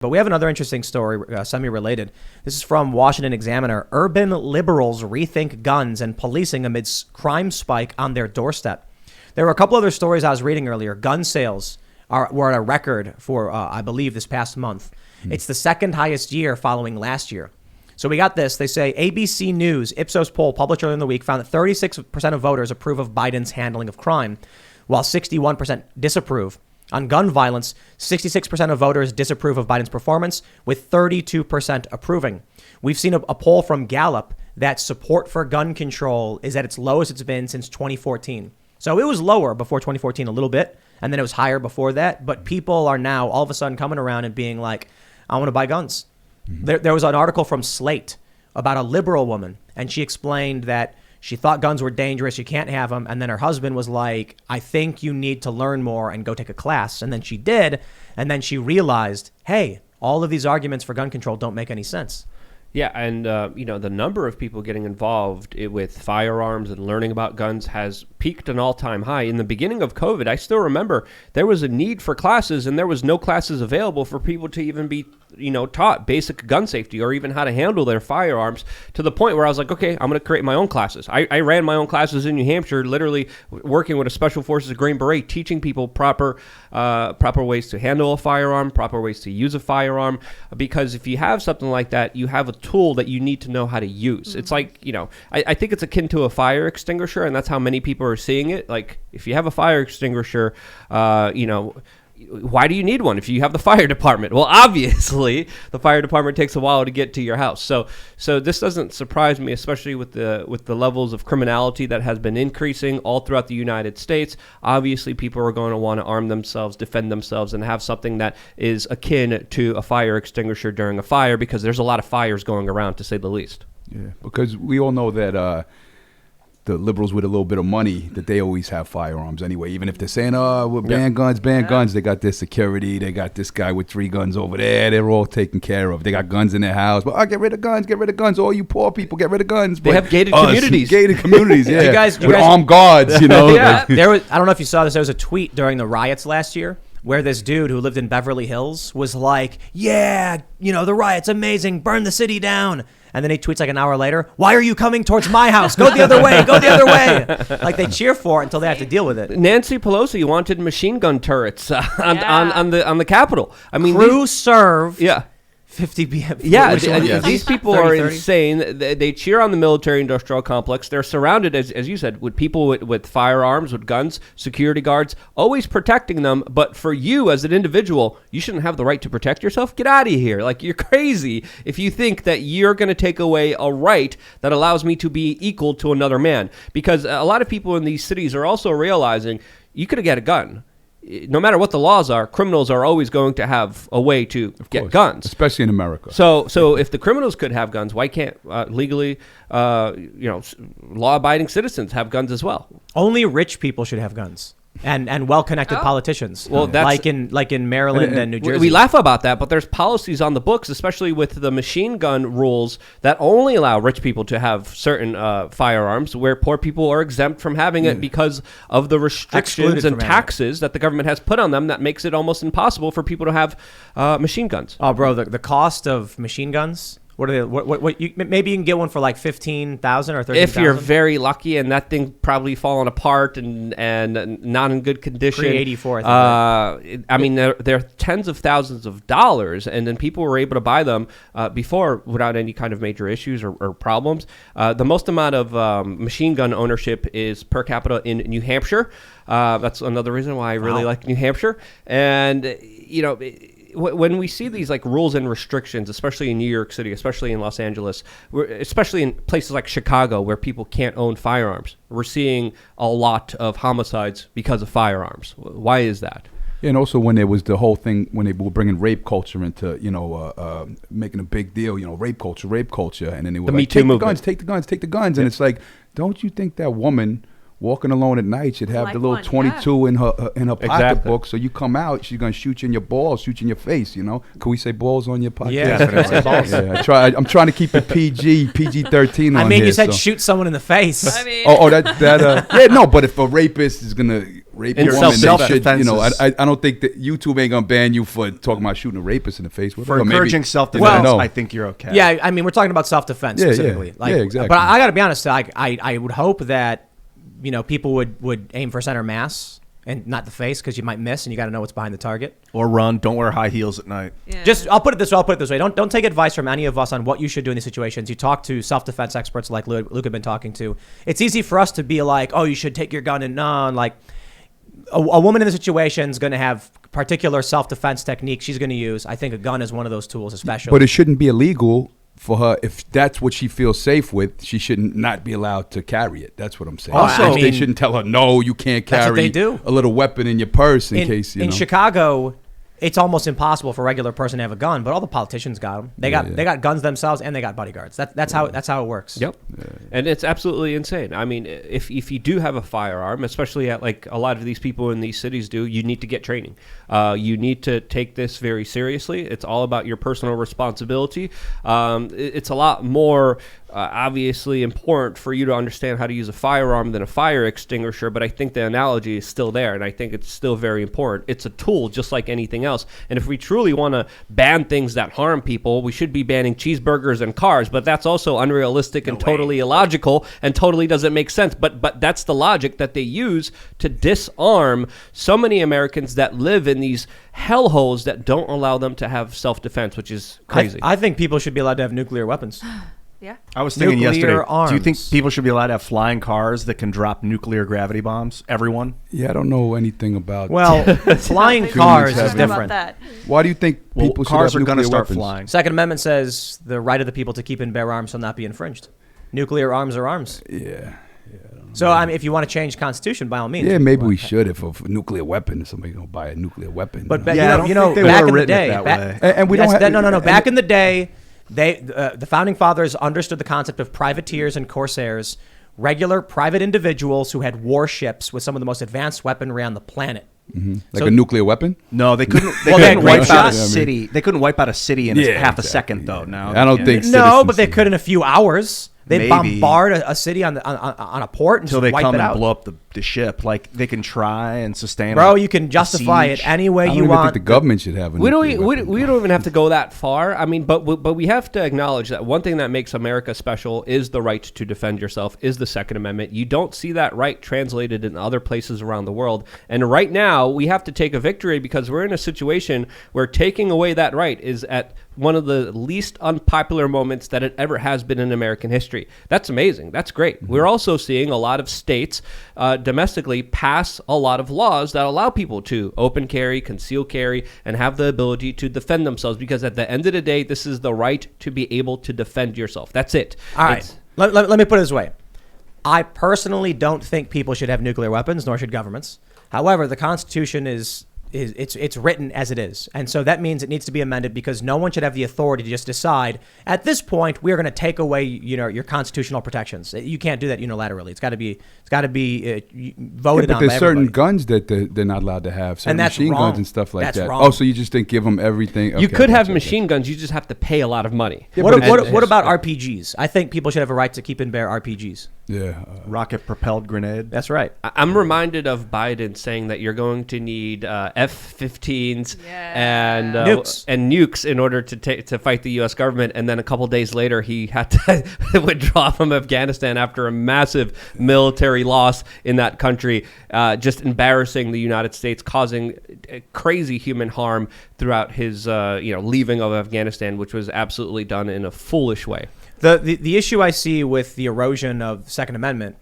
But we have another interesting story, semi-related. This is from Washington Examiner. Urban liberals rethink guns and policing amidst crime spike on their doorstep. There were a couple other stories I was reading earlier. Gun sales were at a record for, I believe, this past month. It's the second highest year following last year. So we got this. They say ABC News Ipsos poll published earlier in the week found that 36% of voters approve of Biden's handling of crime, while 61% disapprove. On gun violence, 66% of voters disapprove of Biden's performance, with 32% approving. We've seen a poll from Gallup that support for gun control is at its lowest it's been since 2014. So it was lower before 2014 a little bit, and then it was higher before that. But people are now all of a sudden coming around and being like, I want to buy guns. There was an article from Slate about a liberal woman, and she explained that she thought guns were dangerous. You can't have them. And then her husband was like, I think you need to learn more and go take a class. And then she did. And then she realized, hey, all of these arguments for gun control don't make any sense. Yeah, and the number of people getting involved with firearms and learning about guns has peaked an all-time high. In the beginning of COVID, I still remember there was a need for classes, and there was no classes available for people to even be taught basic gun safety or even how to handle their firearms, to the point where I was like, okay, I'm going to create my own classes. I ran my own classes in New Hampshire, literally working with a Special Forces Green Beret, teaching people proper ways to handle a firearm, proper ways to use a firearm, because if you have something like that, you have a tool that you need to know how to use. It's like, I think it's akin to a fire extinguisher, and that's how many people are seeing it. Like, if you have a fire extinguisher, why do you need one if you have the fire department? Well, obviously, the fire department takes a while to get to your house. So this doesn't surprise me, especially with the levels of criminality that has been increasing all throughout the United States. Obviously, people are going to want to arm themselves, defend themselves, and have something that is akin to a fire extinguisher during a fire, because there's a lot of fires going around, to say the least. Yeah, because we all know that the liberals with a little bit of money, that they always have firearms anyway. Even if they're saying, we're ban guns, they got their security, they got this guy with 3 guns over there, they're all taken care of. They got guns in their house. But get rid of guns. All you poor people, get rid of guns. They have gated communities. Gated communities, yeah. You guys, with armed guards, Yeah. I don't know if you saw this, there was a tweet during the riots last year where this dude who lived in Beverly Hills was like, yeah, the riot's amazing, burn the city down. And then he tweets like an hour later, why are you coming towards my house? Go the other way. Go the other way. Like, they cheer for it until they have to deal with it. Nancy Pelosi wanted machine gun turrets on the Capitol. I mean, crew serve. Yeah. 50 p.m. Yeah, these people are insane. They cheer on the military-industrial complex. They're surrounded, as you said, with people with firearms, with guns, security guards, always protecting them. But for you as an individual, you shouldn't have the right to protect yourself. Get out of here. Like, you're crazy if you think that you're going to take away a right that allows me to be equal to another man. Because a lot of people in these cities are also realizing you could get a gun. No matter what the laws are, criminals are always going to have a way to get guns, especially in America. So if the criminals could have guns, why can't legally, law-abiding citizens have guns as well? Only rich people should have guns. And well-connected politicians, well, that's, like in Maryland and New Jersey. We laugh about that, but there's policies on the books, especially with the machine gun rules, that only allow rich people to have certain firearms, where poor people are exempt from having it because of the restrictions and taxes that the government has put on them. That makes it almost impossible for people to have machine guns. Oh, bro, the cost of machine guns. What are they? What maybe you can get one for like 15,000 or 30,000. If you're very lucky, and that thing probably falling apart and not in good condition. Pre-84, I mean, they're tens of thousands of dollars, and then people were able to buy them before without any kind of major issues or problems. The most amount of machine gun ownership is per capita in New Hampshire. That's another reason why I really like New Hampshire. And when we see these like rules and restrictions, especially in New York City, especially in Los Angeles, especially in places like Chicago where people can't own firearms, we're seeing a lot of homicides because of firearms. Why is that? Yeah, and also when there was the whole thing, when they were bringing rape culture into, making a big deal, rape culture, and then they were like, take the guns. And it's like, don't you think that woman walking alone at night should have the little 22 in her pocketbook, so you come out, she's gonna shoot you in your balls, shoot you in your face. Can we say balls on your podcast? Yeah, balls. Yeah, I'm trying to keep it PG-13 on I mean, here, you said shoot someone in the face. I mean, but if a rapist is gonna rape In a woman, self-defense. I don't think that YouTube ain't gonna ban you for talking about shooting a rapist in the face. For encouraging self-defense, I think you're okay. Yeah, I mean, we're talking about self-defense specifically. Yeah, exactly. But I got to be honest, I would hope that, people would aim for center mass and not the face, because you might miss and you got to know what's behind the target. Or run. Don't wear high heels at night. Yeah. I'll put it this way. Don't take advice from any of us on what you should do in these situations. You talk to self-defense experts like Luke had been talking to. It's easy for us to be like, oh, you should take your gun, and no, and like a woman in the situation is going to have particular self-defense techniques she's going to use. I think a gun is one of those tools, especially. But it shouldn't be illegal for her. If that's what she feels safe with, she shouldn't not be allowed to carry it. That's what I'm saying. Also, they shouldn't tell her, no, you can't carry that's what they do. a little weapon in your purse in case, In Chicago, it's almost impossible for a regular person to have a gun, but all the politicians got them. They got guns themselves, and they got bodyguards. That's how it works. Yep. Yeah. And it's absolutely insane. I mean, if you do have a firearm, especially at like a lot of these people in these cities do, you need to get training. You need to take this very seriously. It's all about your personal responsibility. It's a lot more obviously important for you to understand how to use a firearm than a fire extinguisher, but I think the analogy is still there, and I think it's still very important. It's a tool just like anything else, and if we truly want to ban things that harm people, we should be banning cheeseburgers and cars, but that's also unrealistic and totally illogical and totally doesn't make sense, but that's the logic that they use to disarm so many Americans that live in these hellholes that don't allow them to have self-defense, which is crazy. I think people should be allowed to have nuclear weapons. Yeah. I was thinking Nuclear yesterday, arms. do you think people should be allowed to have flying cars that can drop nuclear gravity bombs? Everyone? Yeah, I don't know anything about. Well, flying Maybe cars we is should know about different. that. Why do you think people should cars have are going to nuclear start weapons? flying. Second Amendment says the right of the people to keep and bear arms shall not be infringed. Nuclear arms are arms. Yeah. So I mean, if you want to change the Constitution, by all means. Yeah, maybe we should. If a nuclear weapon, somebody's gonna buy a nuclear weapon. But you know? Yeah, I don't think they back were in the written it day, that way. And we don't have- no. Back in the day, the founding fathers understood the concept of privateers and corsairs, regular private individuals who had warships with some of the most advanced weaponry on the planet. Like a nuclear weapon? No, they couldn't. They Well, they couldn't had great wipe out a shots. city. They couldn't wipe out a city in half a exactly. second, though. No, I don't think. No, citizens but they can- could in a few hours. They'd Maybe. bombard a city on a port and until just they wipe come it and out. blow up the ship. Like they can try and sustain. Bro, a you can justify it siege. any way I don't you even want. think the government should have a We nuclear don't weapon. even have to go that far. I mean, but we have to acknowledge that one thing that makes America special is the right to defend yourself, is the Second Amendment. You don't see that right translated in other places around the world. And right now, we have to take a victory because we're in a situation where taking away that right is at one of the least unpopular moments that it ever has been in American history. That's amazing. That's great. We're also seeing a lot of states domestically pass a lot of laws that allow people to open carry, conceal carry, and have the ability to defend themselves because at the end of the day, this is the right to be able to defend yourself. That's it. All right. Let me put it this way. I personally don't think people should have nuclear weapons, nor should governments. However, the Constitution is it's written as it is. And so that means it needs to be amended because no one should have the authority to just decide, at this point, we're going to take away, your constitutional protections. You can't do that unilaterally. It's got to be voted but on there's by certain everybody. guns that they're not allowed to have. Certain And that's machine wrong. guns and stuff like That's that. wrong. Oh, so you just think give them everything? You Okay, could have gotcha, machine guns. You just have to pay a lot of money. Yeah, What but it's- about RPGs? I think people should have a right to keep and bear RPGs. Yeah. Rocket propelled grenade. That's right. I'm reminded of Biden saying that you're going to need F-15s and nukes in order to fight the U.S. government. And then a couple days later, he had to withdraw from Afghanistan after a massive military loss in that country, just embarrassing the United States, causing crazy human harm throughout his leaving of Afghanistan, which was absolutely done in a foolish way. The issue I see with the erosion of the Second Amendment,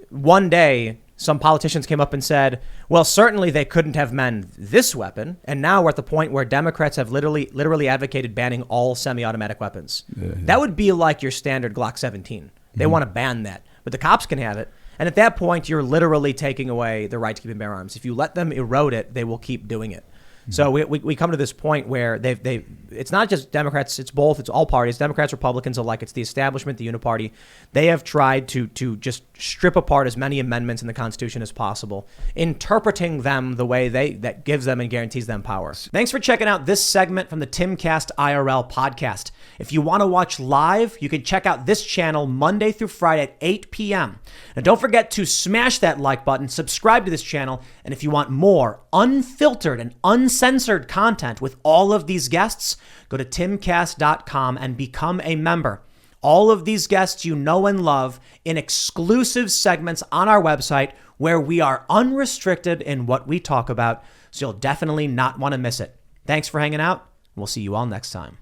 one day some politicians came up and said, well, certainly they couldn't have banned this weapon. And now we're at the point where Democrats have literally advocated banning all semi-automatic weapons. Yeah. That would be like your standard Glock 17. They want to ban that. But the cops can have it. And at that point, you're literally taking away the right to keep and bear arms. If you let them erode it, they will keep doing it. So we come to this point where it's not just Democrats, it's both, it's all parties, Democrats, Republicans alike, it's the establishment, the uniparty. They have tried to just strip apart as many amendments in the Constitution as possible, interpreting them the way that gives them and guarantees them power. Thanks for checking out this segment from the Timcast IRL podcast. If you want to watch live, you can check out this channel Monday through Friday at 8 p.m. And don't forget to smash that like button, subscribe to this channel, and if you want more unfiltered and uncensored content with all of these guests, go to timcast.com and become a member. All of these guests you know and love in exclusive segments on our website where we are unrestricted in what we talk about, so you'll definitely not want to miss it. Thanks for hanging out. We'll see you all next time.